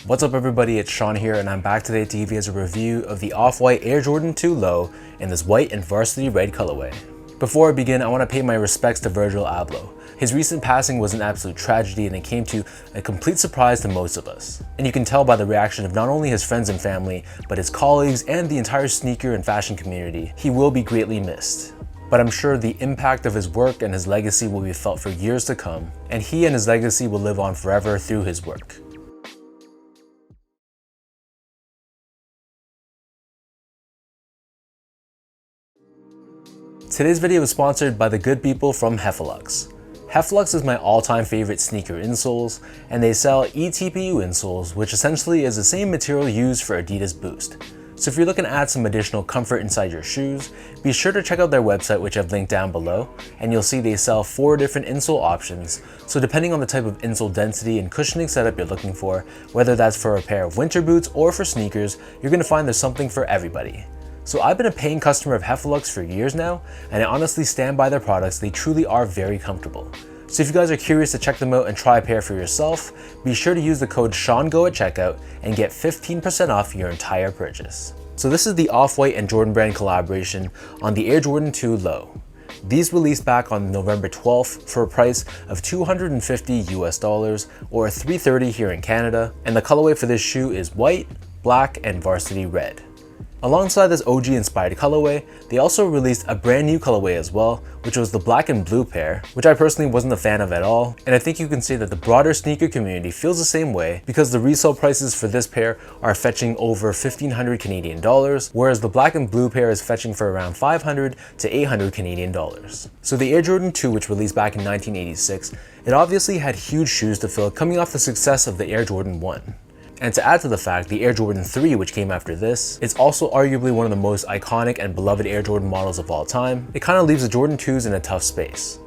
What's up everybody, it's Sean here and I'm back today to give you guys a review of the Off-White Air Jordan 2 Low in this white and varsity red colorway. Before I begin, I want to pay my respects to Virgil Abloh. His recent passing was an absolute tragedy and it came to a complete surprise to most of us. And you can tell by the reaction of not only his friends and family, but his colleagues and the entire sneaker and fashion community. He will be greatly missed. But I'm sure the impact of his work and his legacy will be felt for years to come, and he and his legacy will live on forever through his work. Today's video is sponsored by the good people from Heffelux. Heffelux is my all-time favorite sneaker insoles, and they sell eTPU insoles, which essentially is the same material used for Adidas Boost. So if you're looking to add some additional comfort inside your shoes, be sure to check out their website, which I've linked down below, and you'll see they sell 4 different insole options. So depending on the type of insole density and cushioning setup you're looking for, whether that's for a pair of winter boots or for sneakers, you're gonna find there's something for everybody. So I've been a paying customer of Heffelux for years now, and I honestly stand by their products. They truly are very comfortable. So if you guys are curious to check them out and try a pair for yourself, be sure to use the code SEANGO at checkout and get 15% off your entire purchase. So this is the Off-White and Jordan Brand collaboration on the Air Jordan 2 Low. These released back on November 12th for a price of $250 US or $330 here in Canada, and the colorway for this shoe is white, black, and varsity red. Alongside this OG inspired colorway, they also released a brand new colorway as well, which was the black and blue pair, which I personally wasn't a fan of at all, and I think you can say that the broader sneaker community feels the same way because the resale prices for this pair are fetching over 1,500 Canadian dollars, whereas the black and blue pair is fetching for around 500 to 800 Canadian dollars. So the Air Jordan 2, which released back in 1986, it obviously had huge shoes to fill coming off the success of the Air Jordan 1. And to add to the fact, the Air Jordan 3, which came after this, is also arguably one of the most iconic and beloved Air Jordan models of all time. It kind of leaves the Jordan 2s in a tough space.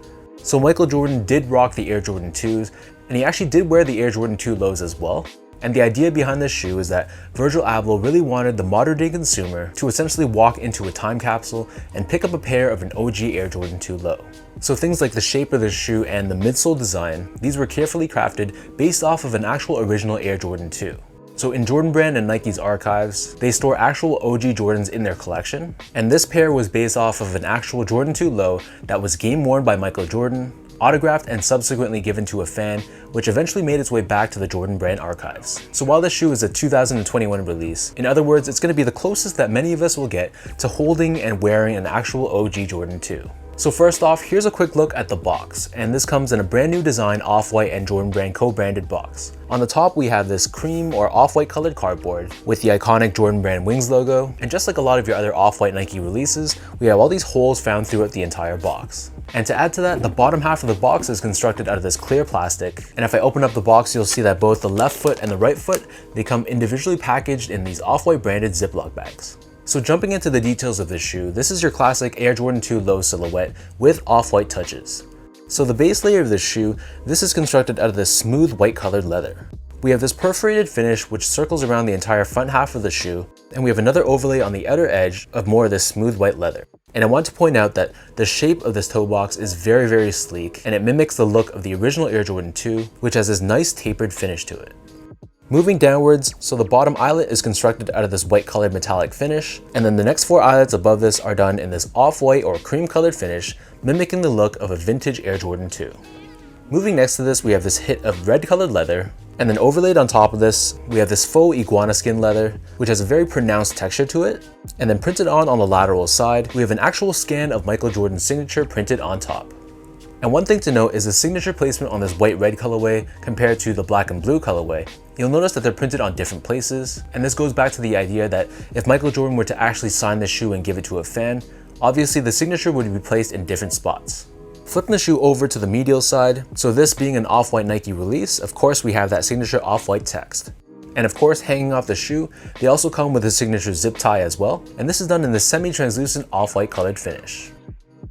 So Michael Jordan did rock the Air Jordan 2s, and he actually did wear the Air Jordan 2 Lows as well. And the idea behind this shoe is that Virgil Abloh really wanted the modern day consumer to essentially walk into a time capsule and pick up a pair of an OG Air Jordan 2 Low. So things like the shape of the shoe and the midsole design, these were carefully crafted based off of an actual original Air Jordan 2. So in Jordan Brand and Nike's archives, they store actual OG Jordans in their collection, and this pair was based off of an actual Jordan 2 Low that was game worn by Michael Jordan, autographed and subsequently given to a fan, which eventually made its way back to the Jordan Brand archives. So while this shoe is a 2021 release, in other words, it's going to be the closest that many of us will get to holding and wearing an actual OG Jordan 2. So first off, here's a quick look at the box, and this comes in a brand new design Off-White and Jordan Brand co-branded box. On the top we have this cream or off-white colored cardboard with the iconic Jordan Brand wings logo, and just like a lot of your other Off-White Nike releases, we have all these holes found throughout the entire box. And to add to that, the bottom half of the box is constructed out of this clear plastic, and if I open up the box you'll see that both the left foot and the right foot, they come individually packaged in these Off-White branded Ziploc bags. So jumping into the details of this shoe, this is your classic Air Jordan 2 Low silhouette with off-white touches. So the base layer of this shoe, this is constructed out of this smooth white colored leather. We have this perforated finish which circles around the entire front half of the shoe, and we have another overlay on the outer edge of more of this smooth white leather. And I want to point out that the shape of this toe box is very sleek, and it mimics the look of the original Air Jordan 2, which has this nice tapered finish to it. Moving downwards, so the bottom eyelet is constructed out of this white colored metallic finish, and then the next 4 eyelets above this are done in this off-white or cream colored finish, mimicking the look of a vintage Air Jordan 2. Moving next to this, we have this hit of red colored leather, and then overlaid on top of this, we have this faux iguana skin leather, which has a very pronounced texture to it, and then printed on the lateral side, we have an actual scan of Michael Jordan's signature printed on top. And one thing to note is the signature placement on this white-red colorway compared to the black and blue colorway. You'll notice that they're printed on different places, and this goes back to the idea that if Michael Jordan were to actually sign this shoe and give it to a fan, obviously the signature would be placed in different spots. Flipping the shoe over to the medial side, so this being an Off-White Nike release, of course we have that signature off-white text. And of course, hanging off the shoe, they also come with a signature zip tie as well, and this is done in the semi-translucent off-white colored finish.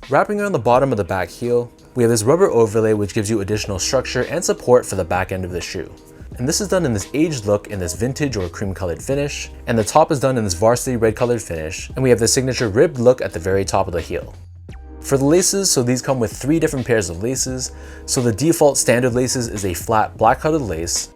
Wrapping around the bottom of the back heel, we have this rubber overlay which gives you additional structure and support for the back end of the shoe. And this is done in this aged look in this vintage or cream colored finish, and the top is done in this varsity red colored finish, and we have the signature ribbed look at the very top of the heel. For the laces, so these come with 3 different pairs of laces. So the default standard laces is a flat black colored lace.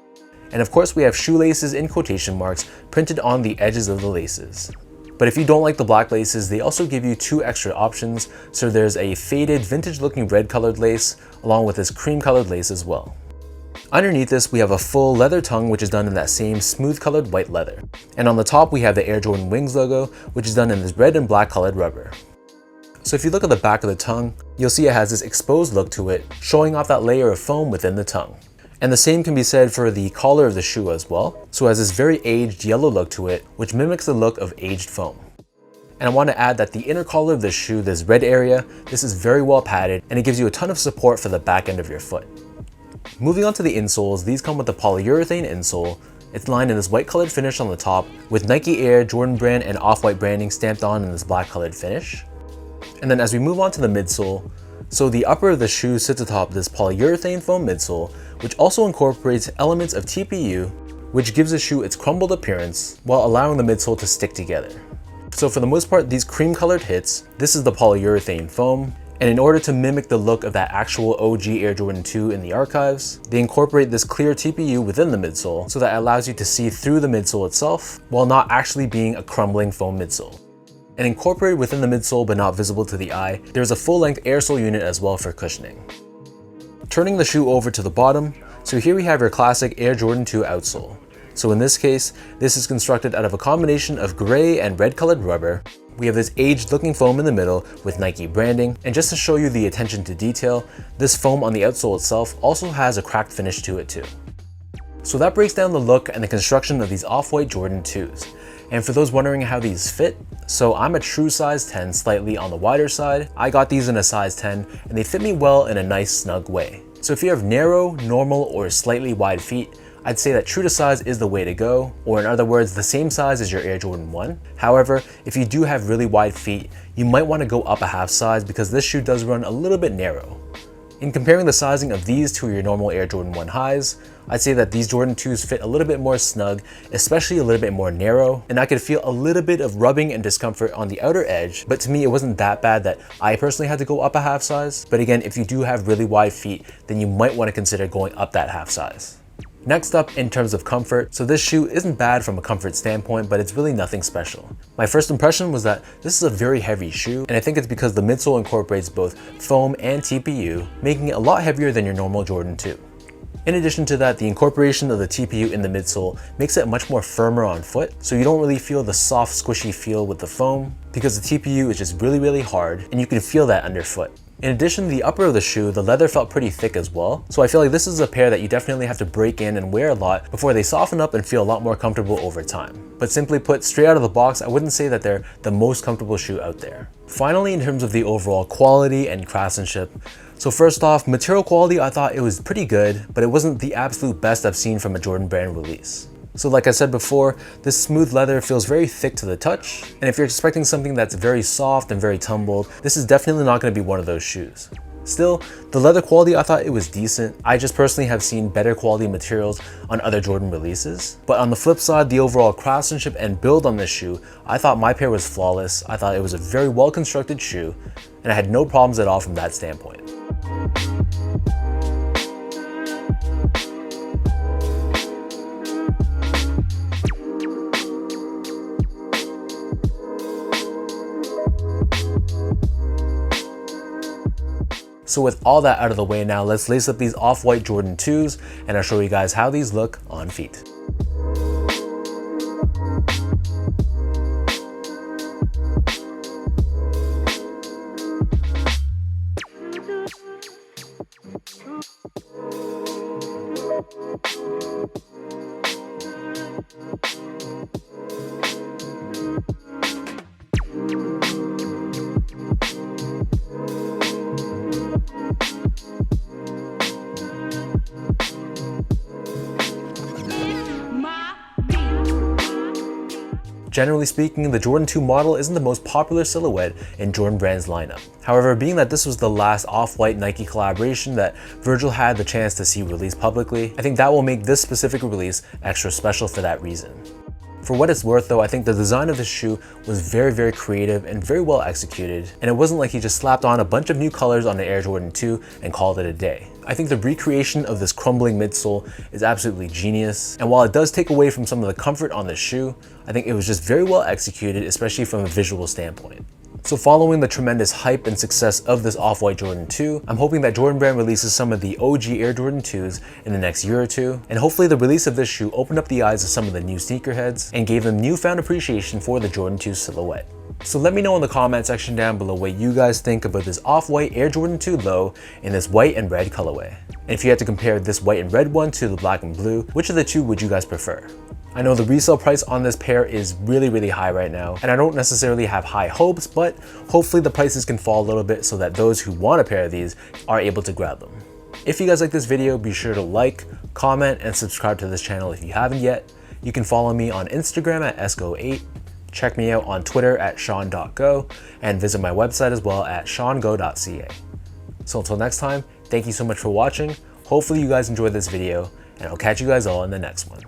And of course we have shoelaces in quotation marks printed on the edges of the laces. But if you don't like the black laces, they also give you 2 extra options. So there's a faded vintage looking red colored lace along with this cream colored lace as well. Underneath this, we have a full leather tongue, which is done in that same smooth colored white leather. And on the top, we have the Air Jordan Wings logo, which is done in this red and black colored rubber. So if you look at the back of the tongue, you'll see it has this exposed look to it, showing off that layer of foam within the tongue. And the same can be said for the collar of the shoe as well. So it has this very aged yellow look to it, which mimics the look of aged foam. And I want to add that the inner collar of the shoe, this red area, this is very well padded and it gives you a ton of support for the back end of your foot. Moving on to the insoles, these come with the polyurethane insole. It's lined in this white colored finish on the top with Nike Air, Jordan brand, and Off-White branding stamped on in this black colored finish. And then as we move on to the midsole, so the upper of the shoe sits atop this polyurethane foam midsole, which also incorporates elements of TPU, which gives the shoe its crumbled appearance while allowing the midsole to stick together. So for the most part, these cream colored hits, this is the polyurethane foam. And in order to mimic the look of that actual OG Air Jordan 2 in the archives, they incorporate this clear TPU within the midsole so that it allows you to see through the midsole itself while not actually being a crumbling foam midsole. And incorporated within the midsole but not visible to the eye, there's a full-length air sole unit as well for cushioning. Turning the shoe over to the bottom, so here we have your classic Air Jordan 2 outsole. So in this case, this is constructed out of a combination of gray and red colored rubber. We have this aged looking foam in the middle with Nike branding, and just to show you the attention to detail, this foam on the outsole itself also has a cracked finish to it too. So that breaks down the look and the construction of these Off-White Jordan 2s. And for those wondering how these fit, so I'm a true size 10, slightly on the wider side. I got these in a size 10 and they fit me well in a nice snug way. So if you have narrow, normal, or slightly wide feet, I'd say that true to size is the way to go, or in other words, the same size as your Air Jordan 1. However, if you do have really wide feet, you might want to go up a half size because this shoe does run a little bit narrow. In comparing the sizing of these to your normal Air Jordan 1 highs, I'd say that these Jordan 2s fit a little bit more snug, especially a little bit more narrow, and I could feel a little bit of rubbing and discomfort on the outer edge, but to me it wasn't that bad that I personally had to go up a half size. But again, if you do have really wide feet, then you might want to consider going up that half size. Next up, in terms of comfort, so this shoe isn't bad from a comfort standpoint, but it's really nothing special. My first impression was that this is a very heavy shoe, and I think it's because the midsole incorporates both foam and TPU, making it a lot heavier than your normal Jordan 2. In addition to that, the incorporation of the TPU in the midsole makes it much more firmer on foot, so you don't really feel the soft, squishy feel with the foam, because the TPU is just really hard, and you can feel that underfoot. In addition, the upper of the shoe, the leather felt pretty thick as well, so I feel like this is a pair that you definitely have to break in and wear a lot before they soften up and feel a lot more comfortable over time. But simply put, straight out of the box, I wouldn't say that they're the most comfortable shoe out there. Finally, in terms of the overall quality and craftsmanship, so first off, material quality, I thought it was pretty good, but it wasn't the absolute best I've seen from a Jordan brand release. So like I said before, this smooth leather feels very thick to the touch, and if you're expecting something that's very soft and very tumbled, this is definitely not going to be one of those shoes. Still, the leather quality, I thought it was decent. I just personally have seen better quality materials on other Jordan releases. But on the flip side, the overall craftsmanship and build on this shoe, I thought my pair was flawless. I thought it was a very well constructed shoe, and I had no problems at all from that standpoint. So with all that out of the way now, let's lace up these Off-White Jordan 2s and I'll show you guys how these look on feet. Generally speaking, the Jordan 2 model isn't the most popular silhouette in Jordan Brand's lineup. However, being that this was the last Off-White Nike collaboration that Virgil had the chance to see released publicly, I think that will make this specific release extra special for that reason. For what it's worth though, I think the design of this shoe was very creative and very well executed, and it wasn't like he just slapped on a bunch of new colors on the Air Jordan 2 and called it a day. I think the recreation of this crumbling midsole is absolutely genius, and while it does take away from some of the comfort on the shoe, I think it was just very well executed, especially from a visual standpoint. So following the tremendous hype and success of this Off-White Jordan 2, I'm hoping that Jordan Brand releases some of the OG Air Jordan 2s in the next year or two, and hopefully the release of this shoe opened up the eyes of some of the new sneakerheads and gave them newfound appreciation for the Jordan 2 silhouette. So let me know in the comment section down below what you guys think about this Off-White Air Jordan 2 low in this white and red colorway. And if you had to compare this white and red one to the black and blue, which of the two would you guys prefer? I know the resale price on this pair is really high right now, and I don't necessarily have high hopes, but hopefully the prices can fall a little bit so that those who want a pair of these are able to grab them. If you guys like this video, be sure to like, comment, and subscribe to this channel if you haven't yet. You can follow me on Instagram at esco8, check me out on Twitter at sean.go, and visit my website as well at seango.ca. So until next time, thank you so much for watching. Hopefully you guys enjoyed this video, and I'll catch you guys all in the next one.